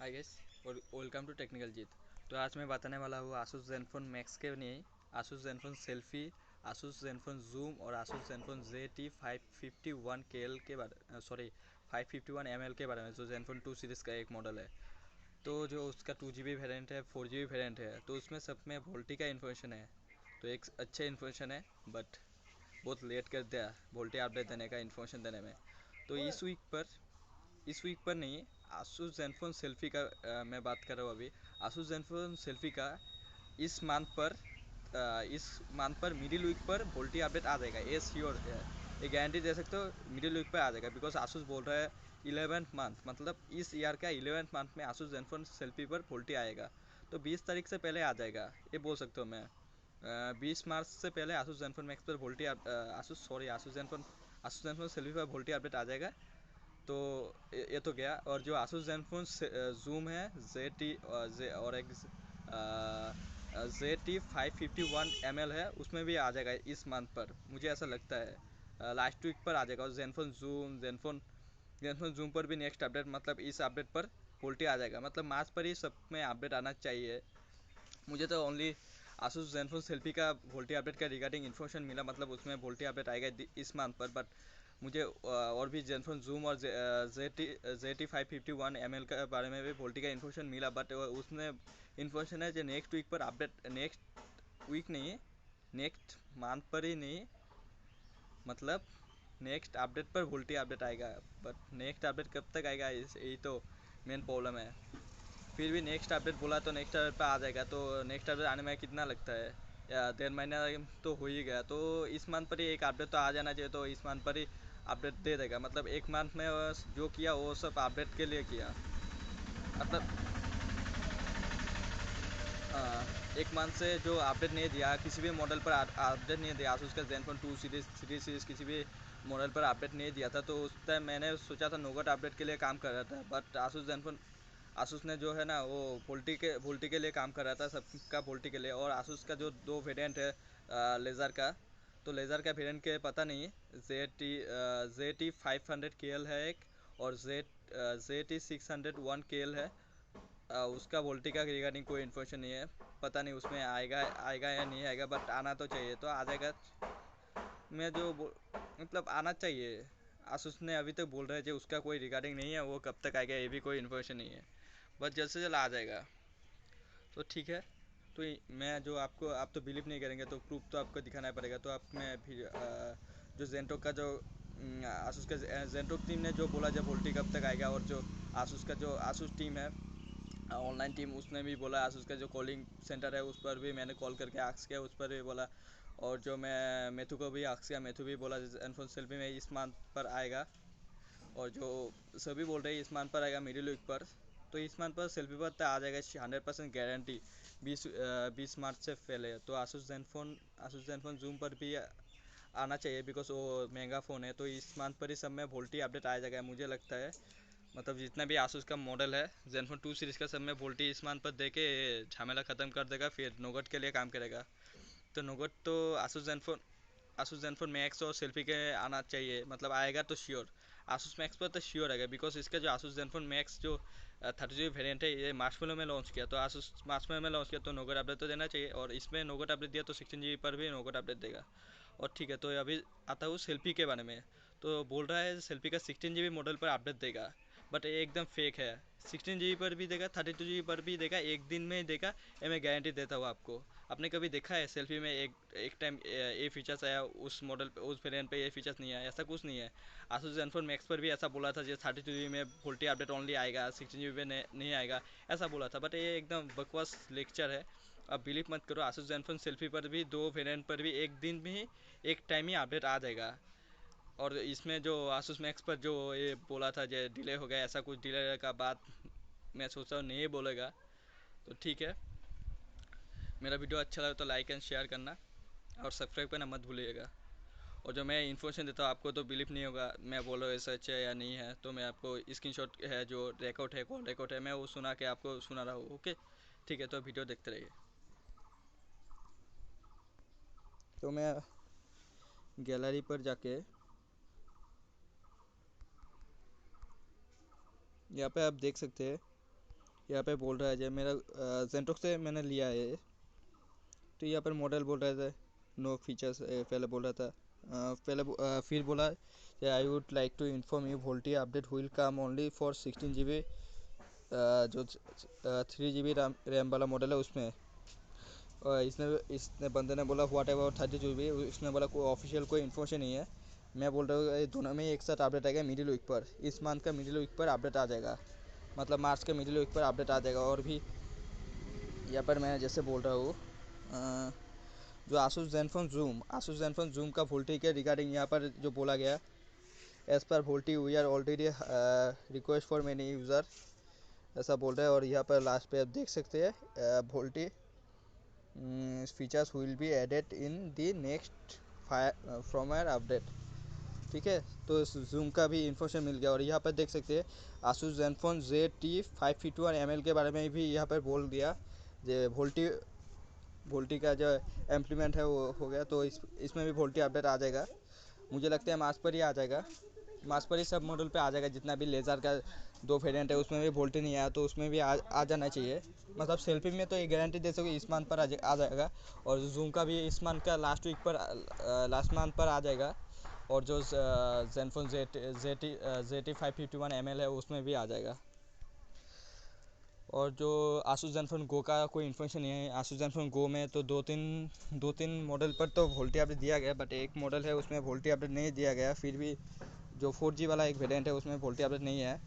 Hi guys और welcome to technical जीत। तो आज मैं बताने वाला हूँ आसूस ज़ेनफोन मैक्स के नहीं, Asus ZenFone selfie, Asus Zenfone zoom और आसूस ज़ेनफोन ZT551 KL के बारे 551 ML के बारे में, जो ज़ेनफोन 2 सीरीज़ का एक मॉडल है। तो जो उसका 2GB वेरिएंट है, 4GB वेरिएंट है, तो उसमें सब में वोल्टी का इन्फॉर्मेशन है। तो एक अच्छा इन्फॉर्मेशन है, बट बहुत लेट कर दिया वोल्टी अपडेट देने का इन्फॉर्मेशन देने में। तो इस वीक पर नहीं, आसूस ज़ेनफोन सेल्फी का मैं बात कर रहा हूँ अभी। आसूस ज़ेनफोन सेल्फी का इस मंथ पर मिडिल वीक पर वोल्टी अपडेट आ जाएगा। ये श्योर है, ये गारंटी दे सकते हो, मिडिल वीक पर आ जाएगा। बिकॉज आसूस बोल रहा है 11th मंथ, मतलब इस ईयर का 11th मंथ में आसूस ज़ेनफोन सेल्फी पर वोल्टी आएगा। तो 20 तारीख से पहले आ जाएगा, ये बोल सकते हो मैं। 20 मार्च से पहले आसूस ज़ेनफोन मैक्स पर वोल्टी आसूस ज़ेनफोन सेल्फी पर वोल्टी अपडेट आ जाएगा। तो ये तो गया। और जो आसूस ज़ेनफोन जूम है और एक ZT551 ML है, उसमें भी आ जाएगा इस मंथ पर, मुझे ऐसा लगता है लास्ट वीक पर आ जाएगा। और ज़ेनफोन जूम पर भी नेक्स्ट अपडेट, मतलब इस अपडेट पर वोल्टी आ जाएगा। मतलब मार्च पर ही सब में अपडेट आना चाहिए। मुझे तो ओनली आसूस ज़ेनफोन सेल्फी का वोल्टी अपडेट का रिगार्डिंग इन्फॉर्मेशन मिला, मतलब उसमें वोल्टी अपडेट आएगा इस मंथ पर। बट मुझे और भी ज़ेनफोन जूम और ZT551 ML के बारे में भी वोल्टी का इन्फॉर्मेशन मिला। बट उसमें इन्फॉर्मेशन है जो नेक्स्ट वीक पर अपडेट, नेक्स्ट वीक नहीं, नेक्स्ट मंथ पर ही नहीं, मतलब नेक्स्ट अपडेट पर वोल्टी अपडेट आएगा। बट नेक्स्ट अपडेट कब तक आएगा, यही तो मेन प्रॉब्लम है। फिर भी नेक्स्ट अपडेट बोला तो नेक्स्ट अपडेट पर आ जाएगा। तो नेक्स्ट अपडेट आने में कितना लगता है, या 1.5 महीना तो हो ही गया। तो इस मंथ पर ही एक अपडेट तो आ जाना चाहिए। तो इस मंथ पर ही अपडेट दे देगा, मतलब एक मंथ में जो किया वो सब अपडेट के लिए किया। मतलब एक मंथ से जो अपडेट नहीं दिया, किसी भी मॉडल पर अपडेट नहीं दिया, आसूस का ज़ेनफोन 2 सीरीज़ 3 सीरीज़ किसी भी मॉडल पर अपडेट नहीं दिया था। तो उस टाइम मैंने सोचा था नोगट अपडेट के लिए काम कर रहा था। बट आसूस ने जो है ना, वो वोल्टी के लिए काम कर रहा था, सबका वोल्टी के लिए। और आसूस का जो दो वेरिएंट है लेज़र का, तो लेज़र का वेरिएंट के पता नहीं, ZT500 KL है एक, और ZT601 KL है। उसका वोल्टी का रिगार्डिंग कोई इन्फॉर्मेशन नहीं है, पता नहीं उसमें आएगा या नहीं आएगा। बट आना तो चाहिए, तो आ जाएगा। मैं मतलब आना चाहिए। आसूस ने अभी तक बोल रहे थे उसका कोई रिगार्डिंग नहीं है, वो कब तक आएगा ये भी कोई इन्फॉर्मेशन नहीं है। बस जल्द से जल्द आ जाएगा, तो ठीक है। तो मैं आप तो बिलीव नहीं करेंगे, तो प्रूफ तो आपको दिखाना पड़ेगा। तो आप मैं फिर जो जेंटोक का जो आसूस का जेंटोक टीम ने जो बोला जब वोल्टी कब तक आएगा, और जो आसूस टीम है ऑनलाइन टीम, उसने भी बोला। आसूस का जो कॉलिंग सेंटर है उस पर भी मैंने कॉल करके आक्स किया, उस पर भी बोला। और जो मैं मेथू को भी आक्स किया, मेथू भी बोला एनफोन सेल्फी में इस मंथ पर आएगा। और जो सभी बोल रहे हैं इस मंथ पर आएगा मिडिल वीक पर। तो इस मंथ पर सेल्फी पर तो आ जाएगा 100% गारंटी, 20 मार्च से पहले। तो आसूस ज़ेनफोन जूम पर भी आना चाहिए, बिकॉज वो महंगा फ़ोन है। तो इस मंथ पर ही सब में वोल्टी अपडेट आ जाएगा मुझे लगता है। मतलब जितना भी आसूस का मॉडल है ज़ेनफोन 2 सीरीज़ का, सब में वोल्टी इस मंथ पर दे के झमेला ख़त्म कर देगा, फिर नोगट के लिए काम करेगा। तो नोगट तो आसूस ज़ेनफोन मैक्स और सेल्फी के आना चाहिए, मतलब आएगा तो श्योर। आसूस मैक्स पर तो श्योर आएगा, बिकॉज इसका जो आसूस ज़ेनफोन मैक्स जो 30GB वेरिएंट है, ये मार्च में लॉन्च किया। तो आसूस मार्च में लॉन्च किया, तो नोगट अपडेट तो देना चाहिए। और इसमें नोगट अपडेट दिया तो 16GB पर भी नोगट अपडेट देगा। और ठीक है, तो अभी आता हूँ सेल्फी के बारे में। तो बोल रहा है सेल्फी का 16GB मॉडल पर अपडेट देगा, बट ये एकदम फेक है। 16GB पर भी देगा, 32GB पर भी देगा, एक दिन में देगा, ये मैं गारंटी देता हूँ आपको। आपने कभी देखा है सेल्फी में एक टाइम ये फीचर्स आया, उस मॉडल पे उस वेरिएंट पे ये फीचर्स नहीं आया? ऐसा कुछ नहीं है। आसूस ज़ेनफोन मैक्स पर भी ऐसा बोला था, जो 32GB में वोल्टी अपडेट ओनली आएगा, 16GB में नहीं आएगा, ऐसा बोला था। बट ये एकदम बकवास लेक्चर है, अब बिलीव मत करो। आसूस ज़ेनफोन सेल्फी पर भी दो वेरिएंट पर भी एक दिन में एक टाइम ही अपडेट आ जाएगा। और इसमें जो आसूस मैक्स पर जो ये बोला था जो डिले हो गया, ऐसा कुछ डिले का बात मैं सोचा नहीं बोलेगा। तो ठीक है, मेरा वीडियो अच्छा लगा तो लाइक एंड शेयर करना, और सब्सक्राइब करना मत भूलिएगा। और जो मैं इन्फॉर्मेशन देता हूँ आपको तो बिलीव नहीं होगा, मैं बोलो ये सच है या नहीं है। तो मैं आपको स्क्रीनशॉट है, जो रिकॉर्ड है, कॉल रिकॉर्ड है, मैं वो सुना के आपको सुना रहा हूँ। ओके, ठीक है, तो वीडियो देखते रहिए। तो मैं गैलरी पर जाके यहाँ पे आप देख सकते हैं यहाँ पे बोल रहा है जो मेरा जेंटॉक्स से मैंने लिया है, तो यहाँ पर मॉडल बोल रहा था नो फीचर्स, पहले बोल रहा था फिर बोला I would like to inform you VoLTE update will come only for 16 GB, जो 3 GB रैम वाला मॉडल है उसमें। और इसने बंदे ने बोला व्हाट अबाउट 30 GB, उसने बोला कोई ऑफिशियल कोई इन्फॉर्मेशन नहीं है। मैं बोल रहा हूँ ये दोनों में एक साथ अपडेट आएगा मिडिल वीक पर, इस मंथ का मिडिल वीक पर अपडेट आ जाएगा, मतलब मार्च के मिडिल वीक पर अपडेट आ जाएगा। और भी यहाँ पर मैं जैसे बोल रहा हूँ जो आसूस ज़ेनफोन जूम का वोल्टी के रिगार्डिंग यहाँ पर जो बोला गया, as per VoLTE we are already request for many user, ऐसा बोल रहे हैं। और यहाँ पर लास्ट पे आप देख सकते हैं VoLTE features will be added in the next firmware update. ठीक है, तो जूम का भी इन्फॉर्मेशन मिल गया। और यहाँ पर देख सकते हैं आसूस ज़ेनफोन ZT-551 ml के बारे में भी यहाँ पर बोल दिया, जो वोल्टी का जो इम्प्लीमेंट है वो हो गया, तो इसमें भी वोल्टी अपडेट आ जाएगा। मुझे लगता है मार्च पर ही आ जाएगा, मार्च पर ही सब मॉडल पे आ जाएगा। जितना भी लेज़र का 2 वेरिएंट है उसमें भी वोल्टी नहीं आया, तो उसमें भी आ जाना चाहिए। मतलब सेल्फी में तो ये गारंटी दे सको इस मंथ पर आ जाएगा। और जूम का भी इस मंथ का लास्ट मंथ पर आ जाएगा। और जो ज़ेनफोन ZT-551 ml है उसमें भी आ जाएगा। और जो आसूस ज़ेनफोन गो का कोई इन्फॉर्मेशन नहीं है। आसूस ज़ेनफोन गो में तो दो तीन मॉडल पर तो वोल्टी अपडेट दिया गया, बट एक मॉडल है उसमें वोल्टी अपडेट नहीं दिया गया। फिर भी जो 4G वाला एक वेरिएंट है उसमें वोल्टी अपडेट नहीं है,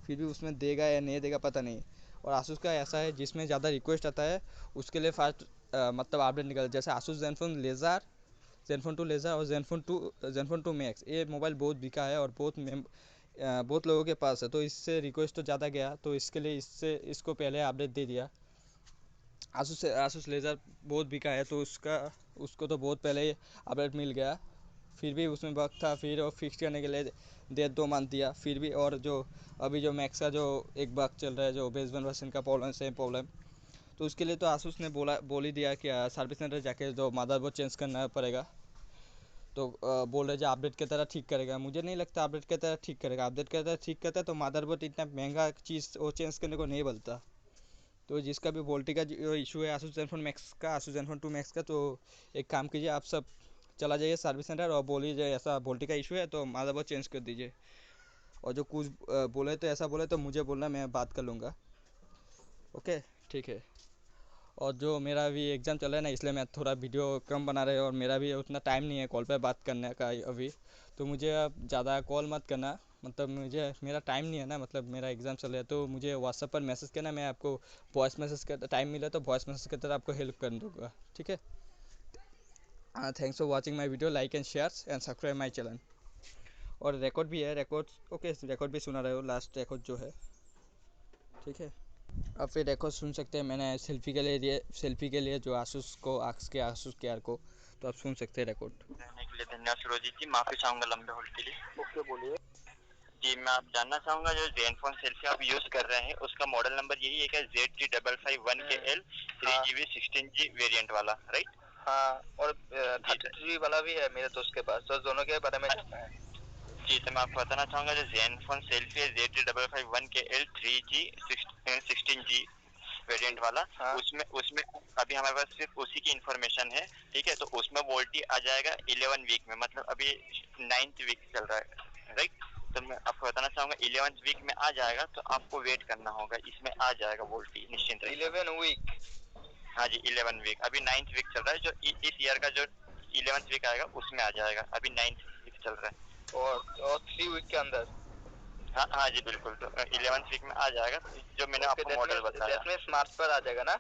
फिर भी उसमें देगा या नहीं देगा पता नहीं। और आसूस का ऐसा है जिसमें ज़्यादा रिक्वेस्ट आता है उसके लिए फास्ट मतलब अपडेट निकल, जैसे आसूस ज़ेनफोन 2 लेज़र और ज़ेनफोन 2 मैक्स, ये मोबाइल बहुत बिका है और बहुत लोगों के पास है, तो इससे रिक्वेस्ट तो ज़्यादा गया, तो इसके लिए इसको पहले अपडेट दे दिया। आसूस लेज़र बहुत बिका है, तो उसको तो बहुत पहले ही अपडेट मिल गया। फिर भी उसमें वक्त था, फिर और फिक्स करने के लिए 1.5-2 मंथ दिया फिर भी। और जो अभी जो मैक्स का जो एक बग चल रहा है, जो बेस 1 वर्जन का प्रॉब्लम, सेम प्रॉब्लम, तो उसके लिए तो आसूस ने बोल ही दिया कि सर्विस सेंटर जाके जो मदरबोर्ड चेंज करना पड़ेगा। तो बोल रहे जो अपडेट की तरह ठीक करेगा, मुझे नहीं लगता अपडेट की तरह ठीक करेगा। अपडेट की तरह ठीक करता है तो मदरबोर्ड इतना महंगा चीज़ वो चेंज करने को नहीं बोलता। तो जिसका भी वोल्टी का जो इशू है आसूस ज़ेनफोन 2 मैक्स का, तो एक काम कीजिए, आप सब चला जाइए सर्विस सेंटर और बोलिए ऐसा वोल्टी का इशू है तो मदरबोर्ड चेंज कर दीजिए। और जो कुछ बोले तो ऐसा बोले तो मुझे बोलना, मैं बात कर लूँगा। ओके, ठीक है। और जो मेरा भी एग्ज़ाम चल रहा है ना, इसलिए मैं थोड़ा वीडियो कम बना रहा है, और मेरा भी उतना टाइम नहीं है कॉल पे बात करने का अभी। तो मुझे अब ज़्यादा कॉल मत करना, मतलब मेरा टाइम नहीं है ना, मतलब मेरा एग्ज़ाम चल रहा है, तो मुझे व्हाट्सएप पर मैसेज करना, मैं आपको वॉइस मैसेज कर टाइम मिला तो वॉइस मैसेज की तरह आपको हेल्प कर दूँगा। ठीक है, thanks for watching my video, like and share and subscribe my channel. और रिकॉर्ड भी है, ओके, रिकॉर्ड भी सुना रहे हो, लास्ट रिकॉर्ड जो है। ठीक है, अब फिर रिकॉर्ड सुन सकते हैं। मैंने सेल्फी के लिए जो आसूस को आसूस केयर को, तो आप सुन सकते हैं रिकॉर्ड। रहने के लिए धन्यवाद सुरोजित जी, माफी चाहूंगा लंबे होल्ड के लिए। ओके, बोलिए जी, मैं आप जानना चाहूंगा जो ज़ेनफोन सेल्फी आप यूज कर रहे हैं उसका मॉडल नंबर यही है क्या, ZT-551KL 3GB 16G वेरिएंट वाला, राइट? हाँ, और 32GB वाला भी है मेरे दोस्त के पास, तो दोनों के बारे में जानना है। जी, तो मैं आपको बताना चाहूंगा जो ज़ेनफोन सेल्फी है ZT-551KL 3G 16G वेरिएंट वाला, हाँ। उसमें अभी हमारे पास सिर्फ उसी की इन्फॉर्मेशन है। ठीक है, तो उसमें वोल्टी आ जाएगा 11 वीक में, मतलब अभी 9th वीक चल रहा है, राइट? तो मैं आपको बताना चाहूंगा 11th वीक में आ जाएगा, तो आपको वेट करना होगा, इसमें आ जाएगा वोल्टी निश्चिंत रहिए। 11 वीक? हाँ जी, 11 वीक, अभी 9th वीक चल रहा है, जो इस ईयर का जो 11th वीक आएगा उसमें आ जाएगा, अभी 9th वीक चल रहा है। और 3 वीक के अंदर? हाँ हाँ जी बिल्कुल, तो 11th वीक में आ जाएगा, जो मैंने आपको मॉडल बताया। दैट मींस मार्च पर आ जाएगा ना?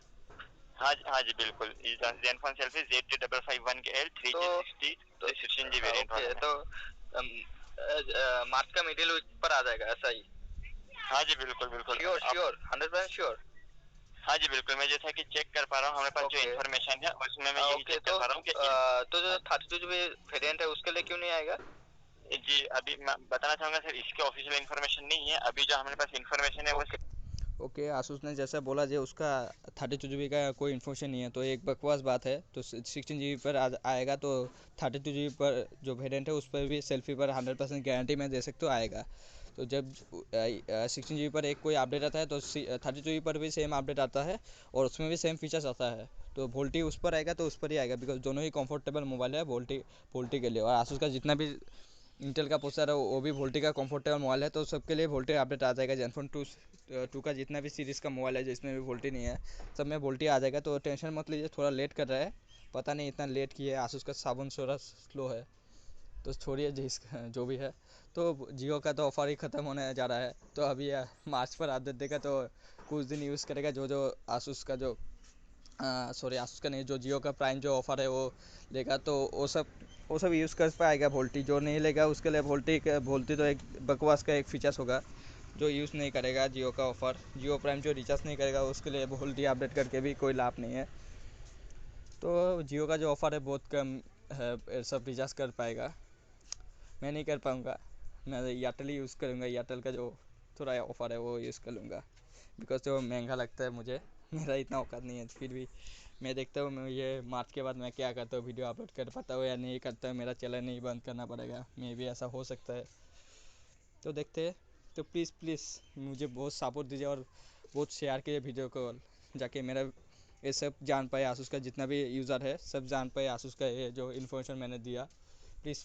हाँ जी बिल्कुल, ZenFone selfie ZT-551KL 3G 16G variant वाला है। तो मार्च का मिडिल वीक पर आ जाएगा, ऐसा ही? हाँ जी बिल्कुल बिल्कुल, श्योर 100% श्योर? हाँ जी बिल्कुल, मैं जैसा कि चेक कर पा रहा हूँ, हमारे पास जो इन्फॉर्मेशन है उसमें मैं यही चेक कर पा रहा हूँ कि तो जो 32GB वेरिएंट है उसके लिए क्यों नहीं आएगा? जी, अभी मैं बताना चाहूँगा सर, इसके ऑफिशियल इन्फॉर्मेशन नहीं है, अभी जो हमारे पास इन्फॉर्मेशन है वो ओके, आसूस ने जैसा बोला जो उसका 32GB का कोई इन्फॉर्मेशन नहीं है, तो एक बकवास बात है। तो 16GB पर आएगा, तो 32GB पर जो वेरिएंट है उस पर भी सेल्फी पर 100% गारंटी मैं दे सकता हूँ आएगा। तो जब 16 GB पर एक कोई अपडेट आता है तो 32 GB पर भी सेम अपडेट आता है और उसमें भी सेम फीचर्स आता है। तो वोल्टी उस पर आएगा तो उस पर ही आएगा, बिकॉज दोनों ही कंफर्टेबल मोबाइल है वोल्टी के लिए। और आसूस का जितना भी इंटेल का प्रोसेसर है वो भी वोल्टी का कंफर्टेबल मोबाइल है, तो सबके लिए वोल्टी अपडेट आ जाएगा। जेनफोन 2 का जितना भी सीरीज़ का मोबाइल है जिसमें भी वोल्टी नहीं है सब में वोल्टी आ जाएगा। तो टेंशन मत लीजिए, थोड़ा लेट कर रहा है, पता नहीं इतना लेट किया है। आसूस का साबुन थोड़ा स्लो है, तो छोड़िए जो भी है। तो जियो का तो ऑफ़र ही ख़त्म होने जा रहा है, तो अभी मार्च पर अपडेट देगा तो कुछ दिन यूज़ करेगा। जो आसूस का जो आसूस का नहीं, जो जियो का प्राइम जो ऑफ़र है वो लेगा, तो वो सब यूज़ कर पाएगा वोल्टी। जो नहीं लेगा उसके लिए वोल्टी तो एक बकवास का एक फीचर्स होगा। जो यूज़ नहीं करेगा जियो का ऑफ़र, जियो प्राइम जो रिचार्ज नहीं करेगा उसके लिए वोल्टी अपडेट करके भी कोई लाभ नहीं है। तो जियो का जो ऑफ़र है बहुत कम है, सब रिचार्ज कर पाएगा। मैं नहीं कर पाऊँगा, मैं एयरटेल ही यूज़ करूँगा। एयरटेल का जो थोड़ा ऑफ़र है वो यूज़ कर लूँगा, बिकॉज जो महंगा लगता है मुझे। मेरा इतना औकात नहीं है, फिर भी मैं देखता हूँ मैं ये मार्च के बाद मैं क्या करता हूँ, वीडियो अपलोड कर पाता हूँ या नहीं करता हूँ। मेरा चैनल नहीं बंद करना पड़ेगा, मे भी ऐसा हो सकता है, तो देखते हैं। तो प्लीज़ प्लीज़ मुझे बहुत सपोर्ट दीजिए और बहुत शेयर कीजिए वीडियो को, जाके मेरा ये सब जान पाए। आसूस का जितना भी यूज़र है सब जान पाए आसूस का ये जो इन्फॉर्मेशन मैंने दिया। Please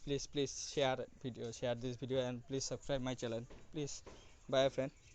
share this video and please subscribe my channel. Please, bye friend.